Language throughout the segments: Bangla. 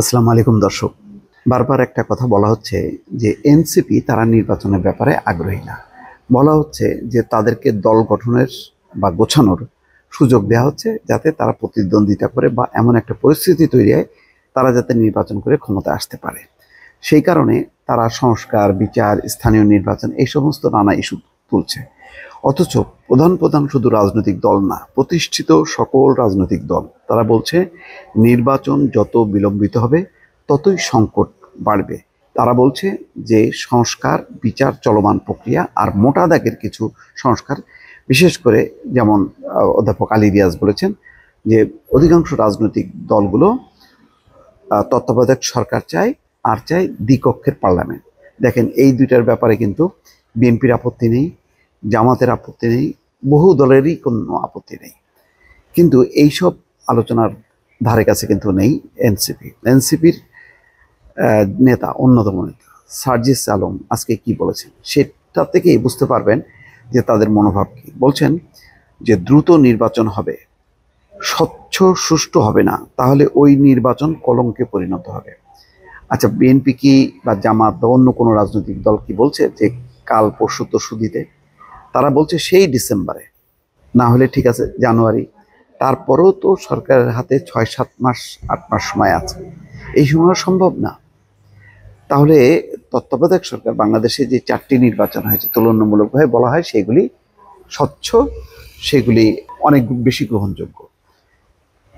আসসালামু আলাইকুম দর্শক। বারবার একটা কথা বলা হচ্ছে যে এনসিপি তারা নির্বাচনের ব্যাপারে আগ্রহী না। বলা হচ্ছে যে তাদেরকে দল গঠনের বা গোছানোর সুযোগ দেওয়া হচ্ছে যাতে তারা প্রতিদ্বন্দ্বিতা করে বা এমন একটা পরিস্থিতি তৈরি হয় তারা যাতে নির্বাচন করে ক্ষমতায় আসতে পারে। সেই কারণে তারা সংস্কার, বিচার, স্থানীয় নির্বাচন এই সমস্ত নানা ইস্যু তুলছে। অথচ প্রধান প্রধান শুধু রাজনৈতিক দল না, প্রতিষ্ঠিত সকল রাজনৈতিক দল তারা বলছে নির্বাচন যত বিলম্বিত হবে ততই সংকট বাড়বে। তারা বলছে যে সংস্কার, বিচার চলমান প্রক্রিয়া আর মোটা দাগের কিছু সংস্কার, বিশেষ করে যেমন অধ্যাপক আলী রিয়াজ বলেছেন যে অধিকাংশ রাজনৈতিক দলগুলো তত্ত্বাবধায়ক সরকার চায় আর চায় দ্বিকক্ষের পার্লামেন্ট। দেখেন এই দুইটার ব্যাপারে কিন্তু বিএনপির আপত্তি নেই, জামাতের আপত্তি নেই, বহু দলেরই কোনো আপত্তি নেই। কিন্তু এইসব আলোচনার ধারে কাছে কিন্তু নেই এনসিপির নেতা, অন্যতম নেতা সার্জিস আলম আজকে কি বলেছেন সেটা থেকেই বুঝতে পারবেন যে তাদের মনোভাব কি। বলছেন যে দ্রুত নির্বাচন হবে, স্বচ্ছ সুষ্ঠু হবে না, তাহলে ওই নির্বাচন কলঙ্কে পরিণত হবে। আচ্ছা, বিএনপি কি বা জামাত বা অন্য কোনো রাজনৈতিক দল কি বলছে যে কাল পরশু তো দিতে? তারা বলছে সেই ডিসেম্বরে, না হলে ঠিক আছে জানুয়ারি। তারপরেও তো সরকারের হাতে 6-7 মাস 8 মাস সময় আছে, এই সময় সম্ভব না। তাহলে তত্ত্বাবধায়ক সরকার বাংলাদেশে যে 4টি নির্বাচন হয়েছে তুলনামূলকভাবে বলা হয় সেগুলি স্বচ্ছ, সেগুলি অনেক বেশি গ্রহণযোগ্য।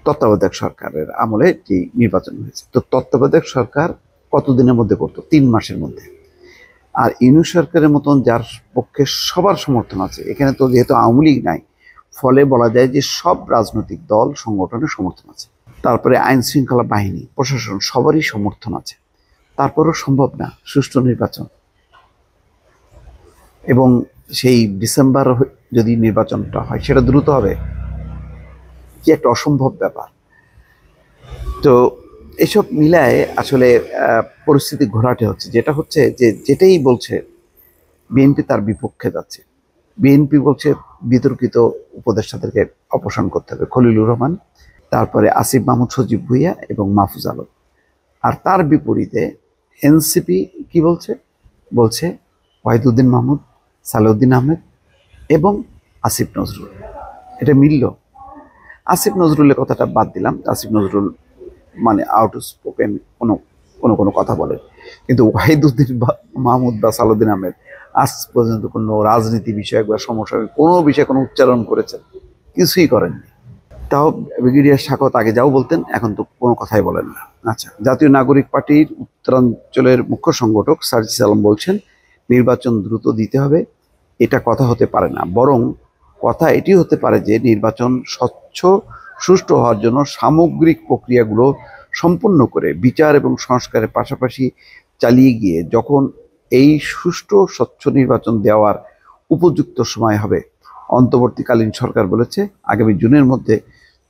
তত্ত্বাবধায়ক সরকারের আমলে যে নির্বাচন হয়েছে, তো তত্ত্বাবধায়ক সরকার কতদিনের মধ্যে করতো? 3 মাসের মধ্যে। আর ইউনূস সরকারের মতন যার পক্ষে সবার সমর্থন আছে, এখানে তো যেহেতু আওয়ামী লীগ নাই, ফলে বলা যায় যে সব রাজনৈতিক দল সংগঠনের সমর্থন আছে। তারপরে আইন শৃঙ্খলা বাহিনী, প্রশাসন সবারই সমর্থন আছে। তারপরেও সম্ভব না সুষ্ঠু নির্বাচন। এবং সেই ডিসেম্বর যদি নির্বাচনটা হয় সেটা দ্রুত হবে, কি একটা অসম্ভব ব্যাপার। তো এসব মিলায় আসলে পরিস্থিতি ঘোলাটে হচ্ছে। যেটা হচ্ছে যে যেটাই বলছে বিএনপি তার বিপক্ষে যাচ্ছে। বিএনপি বলছে বিতর্কিত উপদেষ্টাদেরকে অপসারণ করতে হবে, খলিলুর রহমান, তারপরে আসিফ মাহমুদ, সজীব ভুঁইয়া এবং মাহফুজ আলম। আর তার বিপরীতে এনসিপি কি বলছে? বলছে ওয়াহিদুদ্দিন মাহমুদ, সালেউদ্দিন আহমেদ এবং আসিফ নজরুল। এটা মিলল? আসিফ নজরুলের কথাটা বাদ দিলাম, আসিফ নজরুল মানে আউট স্পোকেন কোনো কোনো কোনো কথা বলেন, কিন্তু ওয়াহিদুদ্দিন মাহমুদ বা সালেউদ্দিন আহমেদ আজ পর্যন্ত কোনো রাজনীতি বিষয়ক বা সমস্যা কোনো বিষয়ে কোনো উচ্চারণ করেছেন? কিছুই করেননি। তাও ব্রিগেডিয়ার শাকত আগে যাও বলতেন, এখন তো কোনো কথাই বলেন না। আচ্ছা, জাতীয় নাগরিক পার্টির উত্তরাঞ্চলের মুখ্য সংগঠক সার্জিস আলম বলছেন নির্বাচন দ্রুত দিতে হবে। এটা কথা হতে পারে না, বরং কথা এটি হতে পারে যে নির্বাচন স্বচ্ছ সুষ্ঠু হওয়ার জন্য সামগ্রিক প্রক্রিয়াগুলো সম্পূর্ণ করে বিচার এবং সংস্কারের পাশাপাশি চালিয়ে গিয়ে যখন এই সুষ্ঠু স্বচ্ছ নির্বাচন দেওয়ার উপযুক্ত সময় হবে, অন্তর্বর্তীকালীন সরকার বলেছে আগামী জুনের মধ্যে,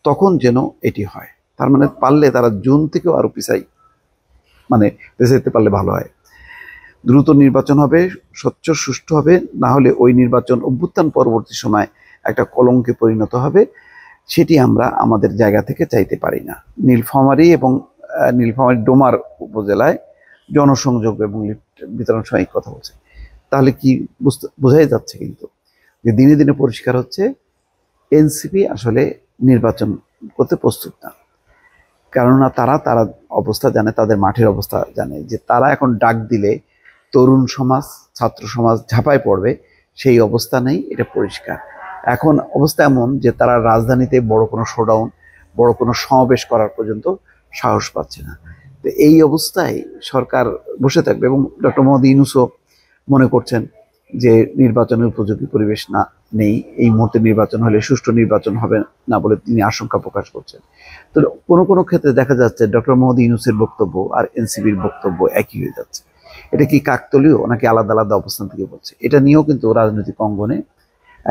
তখন যেন এটি হয়। তার মানে পারলে তারা জুন থেকেও আরো পিছাই, মানে পেছাইতে পারলে ভালো হয়। দ্রুত নির্বাচন হবে, স্বচ্ছ সুষ্ঠু হবে, না হলে ওই নির্বাচন অভ্যুত্থান পরবর্তী সময় একটা কলঙ্কে পরিণত হবে। সেটি আমরা আমাদের জায়গা থেকে চাইতে পারি না। নীলফামারী এবং নীলফামারী ডোমার উপজেলায় জনসংযোগ এবং লিফট বিতরণ সময় কথা বলছে। তাহলে কি বোঝাই যাচ্ছে কিন্তু যে দিনে দিনে পরিষ্কার হচ্ছে এনসিপি আসলে নির্বাচন করতে প্রস্তুত না। কেননা তারা তারা অবস্থা জানে, তাদের মাঠের অবস্থা জানে, যে তারা এখন ডাক দিলে তরুণ সমাজ, ছাত্র সমাজ ঝাঁপায় পড়বে, সেই অবস্থা নেই, এটা পরিষ্কার। এখন অবস্থা এমন যে তারা রাজধানীতে বড় কোনো শোডাউন, বড় কোনো সমাবেশ করার পর্যন্ত সাহস পাচ্ছে না। তো এই অবস্থায় সরকার বসে থাকবে এবং ডক্টর মোহাম্মদ ইউনূসও মনে করছেন যে নির্বাচনের উপযোগী পরিবেশ না নেই, এই মুহূর্তে নির্বাচন হলে সুষ্ঠু নির্বাচন হবে না বলে তিনি আশঙ্কা প্রকাশ করছেন। তো কোনো কোনো ক্ষেত্রে দেখা যাচ্ছে ডক্টর মোহাম্মদ ইউনূসের বক্তব্য আর এনসিপির বক্তব্য একই হয়ে যাচ্ছে। এটা কি কাকতালীয় নাকি আলাদা আলাদা অবস্থান থেকে বলছে? এটা নিয়েও কিন্তু রাজনৈতিক অঙ্গনে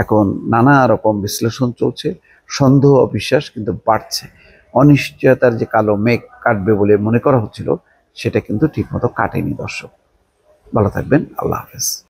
এখন নানা রকম বিশ্লেষণ চলছে। সন্দেহ অবিশ্বাস কিন্তু বাড়ছে। অনিশ্চয়তার যে কালো মেঘ কাটবে বলে মনে করা হচ্ছিল, সেটা কিন্তু ঠিকমতো কাটেনি। দর্শক ভালো থাকবেন, আল্লাহ হাফেজ।